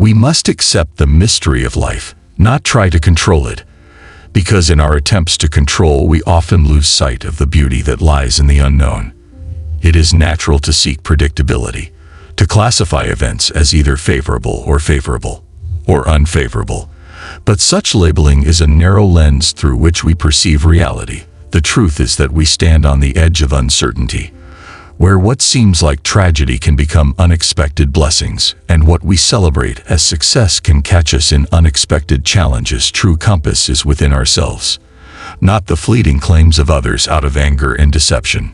We must accept the mystery of life, not try to control it, because in our attempts to control we often lose sight of the beauty that lies in the unknown. It is natural to seek predictability, to classify events as either favorable or unfavorable. But such labeling is a narrow lens through which we perceive reality. The truth is that we stand on the edge of uncertainty, where what seems like tragedy can become unexpected blessings, and what we celebrate as success can catch us in unexpected challenges. True compass is within ourselves, not the fleeting claims of others out of anger and deception.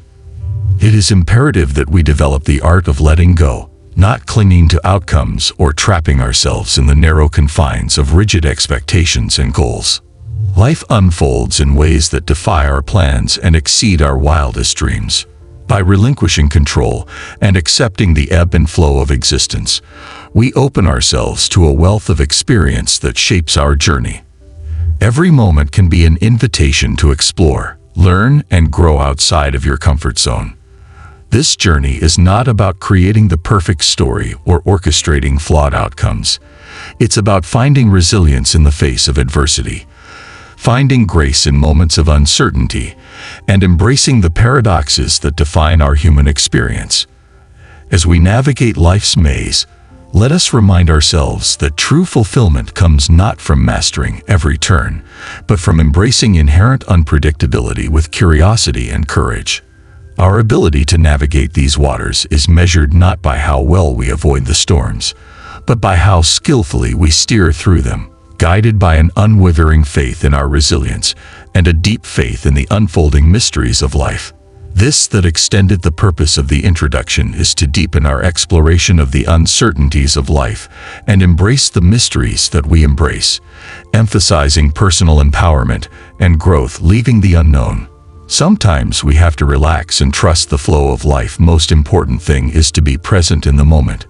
It is imperative that we develop the art of letting go, not clinging to outcomes or trapping ourselves in the narrow confines of rigid expectations and goals. Life unfolds in ways that defy our plans and exceed our wildest dreams. By relinquishing control and accepting the ebb and flow of existence, we open ourselves to a wealth of experience that shapes our journey. Every moment can be an invitation to explore, learn, and grow outside of your comfort zone. This journey is not about creating the perfect story or orchestrating flawed outcomes. It's about finding resilience in the face of adversity, finding grace in moments of uncertainty, and embracing the paradoxes that define our human experience. As we navigate life's maze, let us remind ourselves that true fulfillment comes not from mastering every turn, but from embracing inherent unpredictability with curiosity and courage. Our ability to navigate these waters is measured not by how well we avoid the storms, but by how skillfully we steer through them, guided by an unwavering faith in our resilience and a deep faith in the unfolding mysteries of life. This that extended the purpose of the introduction is to deepen our exploration of the uncertainties of life and embrace the mysteries that we embrace, emphasizing personal empowerment and growth, leaving the unknown. Sometimes we have to relax and trust the flow of life. Most important thing is to be present in the moment,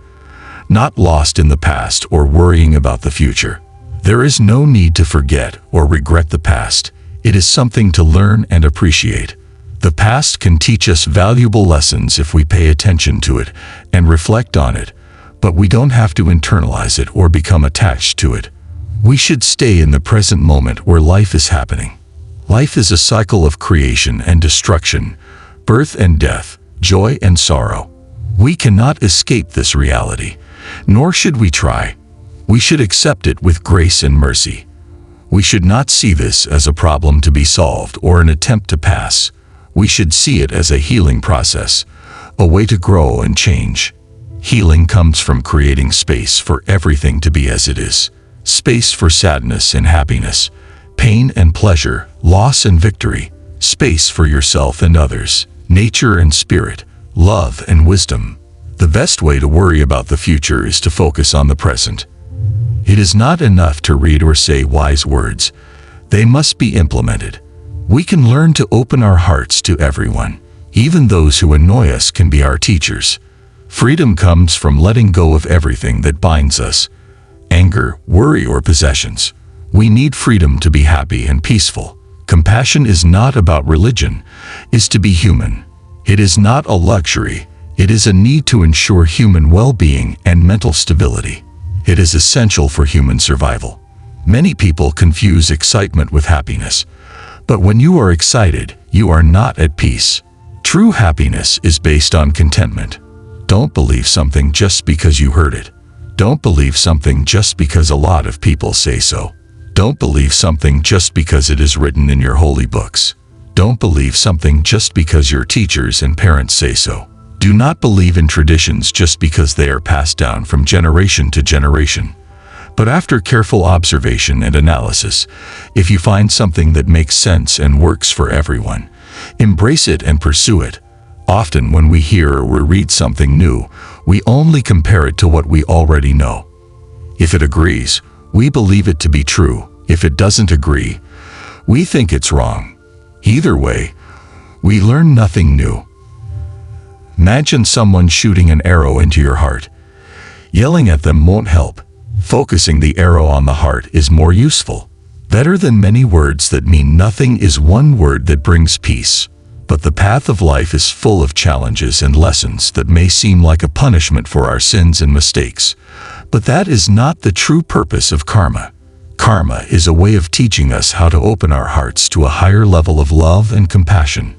not lost in the past or worrying about the future. There is no need to forget or regret the past. It is something to learn and appreciate. The past can teach us valuable lessons if we pay attention to it and reflect on it, but we don't have to internalize it or become attached to it. We should stay in the present moment where life is happening. Life is a cycle of creation and destruction, birth and death, joy and sorrow. We cannot escape this reality, nor should we try. We should accept it with grace and mercy. We should not see this as a problem to be solved or an attempt to pass. We should see it as a healing process, a way to grow and change. Healing comes from creating space for everything to be as it is, space for sadness and happiness, pain and pleasure, loss and victory, space for yourself and others, nature and spirit, love and wisdom. The best way to worry about the future is to focus on the present. It is not enough to read or say wise words. They must be implemented. We can learn to open our hearts to everyone. Even those who annoy us can be our teachers. Freedom comes from letting go of everything that binds us, anger, worry, or possessions. We need freedom to be happy and peaceful. Compassion is not about religion, it's to be human. It is not a luxury, it is a need to ensure human well-being and mental stability. It is essential for human survival. Many people confuse excitement with happiness, but when you are excited, you are not at peace. True happiness is based on contentment. Don't believe something just because you heard it. Don't believe something just because a lot of people say so. Don't believe something just because it is written in your holy books. Don't believe something just because your teachers and parents say so. Do not believe in traditions just because they are passed down from generation to generation. But after careful observation and analysis, if you find something that makes sense and works for everyone, embrace it and pursue it. Often when we hear or read something new, we only compare it to what we already know. If it agrees, we believe it to be true. If it doesn't agree, we think it's wrong. Either way, we learn nothing new. Imagine someone shooting an arrow into your heart. Yelling at them won't help. Focusing the arrow on the heart is more useful. Better than many words that mean nothing is one word that brings peace. But the path of life is full of challenges and lessons that may seem like a punishment for our sins and mistakes. But that is not the true purpose of karma. Karma is a way of teaching us how to open our hearts to a higher level of love and compassion.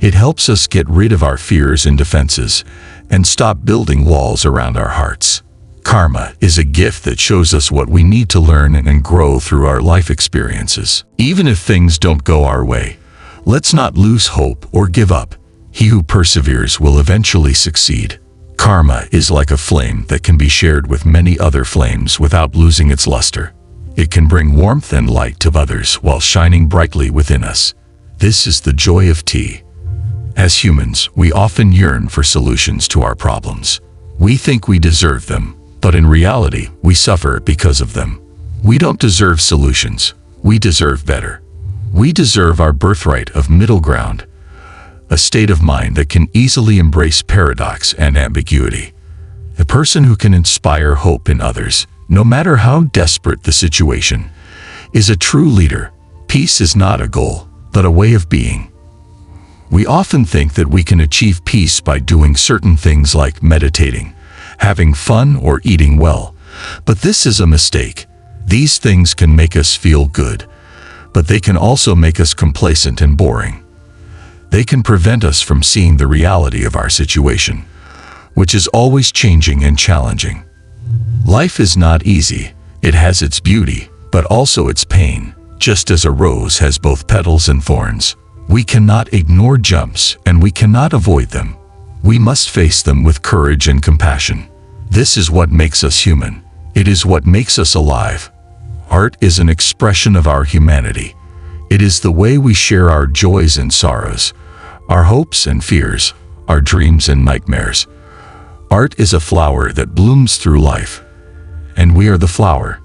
It helps us get rid of our fears and defenses and stop building walls around our hearts. Karma is a gift that shows us what we need to learn and grow through our life experiences. Even if things don't go our way, let's not lose hope or give up. He who perseveres will eventually succeed. Karma is like a flame that can be shared with many other flames without losing its luster. It can bring warmth and light to others while shining brightly within us. This is the joy of tea. As humans, we often yearn for solutions to our problems. We think we deserve them, but in reality, we suffer because of them. We don't deserve solutions. We deserve better. We deserve our birthright of middle ground, a state of mind that can easily embrace paradox and ambiguity. A person who can inspire hope in others, no matter how desperate the situation, is a true leader. Peace is not a goal, but a way of being. We often think that we can achieve peace by doing certain things like meditating, having fun, or eating well. But this is a mistake. These things can make us feel good, but they can also make us complacent and boring. They can prevent us from seeing the reality of our situation, which is always changing and challenging. Life is not easy. It has its beauty, but also its pain. Just as a rose has both petals and thorns, we cannot ignore jumps and we cannot avoid them. We must face them with courage and compassion. This is what makes us human. It is what makes us alive. Art is an expression of our humanity. It is the way we share our joys and sorrows, our hopes and fears, our dreams and nightmares. Art is a flower that blooms through life, and we are the flower.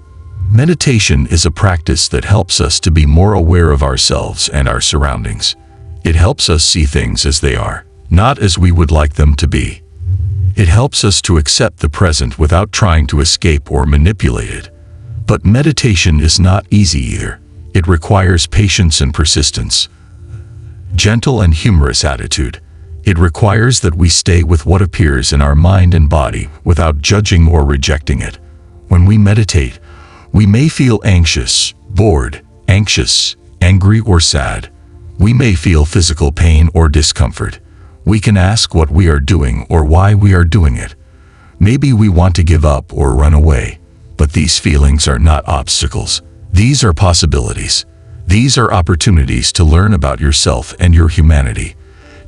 Meditation is a practice that helps us to be more aware of ourselves and our surroundings. It helps us see things as they are, not as we would like them to be. It helps us to accept the present without trying to escape or manipulate it. But meditation is not easy either. It requires patience and persistence, gentle and humorous attitude. It requires that we stay with what appears in our mind and body without judging or rejecting it. When we meditate, we may feel anxious, bored, anxious, angry, or sad. We may feel physical pain or discomfort. We can ask what we are doing or why we are doing it. Maybe we want to give up or run away. But these feelings are not obstacles. These are possibilities. These are opportunities to learn about yourself and your humanity,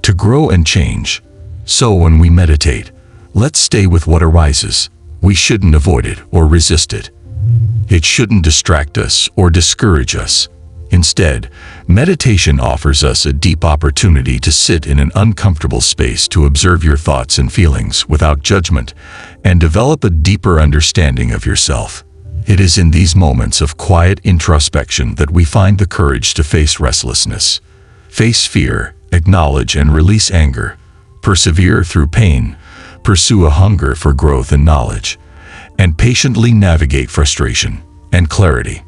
to grow and change. So when we meditate, let's stay with what arises. We shouldn't avoid it or resist it. It shouldn't distract us or discourage us. Instead, meditation offers us a deep opportunity to sit in an uncomfortable space to observe your thoughts and feelings without judgment and develop a deeper understanding of yourself. It is in these moments of quiet introspection that we find the courage to face restlessness, face fear, acknowledge and release anger, persevere through pain, pursue a hunger for growth and knowledge, and patiently navigate frustration and clarity.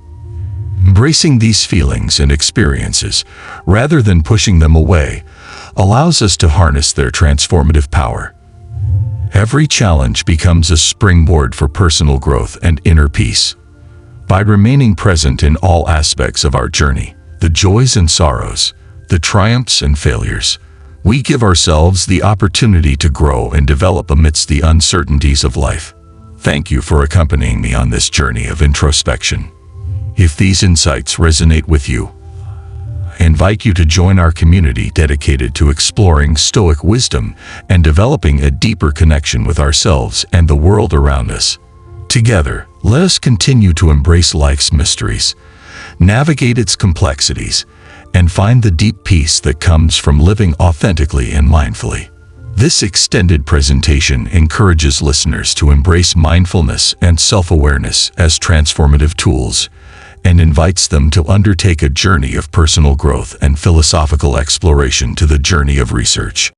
Embracing these feelings and experiences, rather than pushing them away, allows us to harness their transformative power. Every challenge becomes a springboard for personal growth and inner peace. By remaining present in all aspects of our journey, the joys and sorrows, the triumphs and failures, we give ourselves the opportunity to grow and develop amidst the uncertainties of life. Thank you for accompanying me on this journey of introspection. If these insights resonate with you, I invite you to join our community dedicated to exploring Stoic wisdom and developing a deeper connection with ourselves and the world around us. Together, let us continue to embrace life's mysteries, navigate its complexities, and find the deep peace that comes from living authentically and mindfully. This extended presentation encourages listeners to embrace mindfulness and self-awareness as transformative tools, and invites them to undertake a journey of personal growth and philosophical exploration to the journey of research.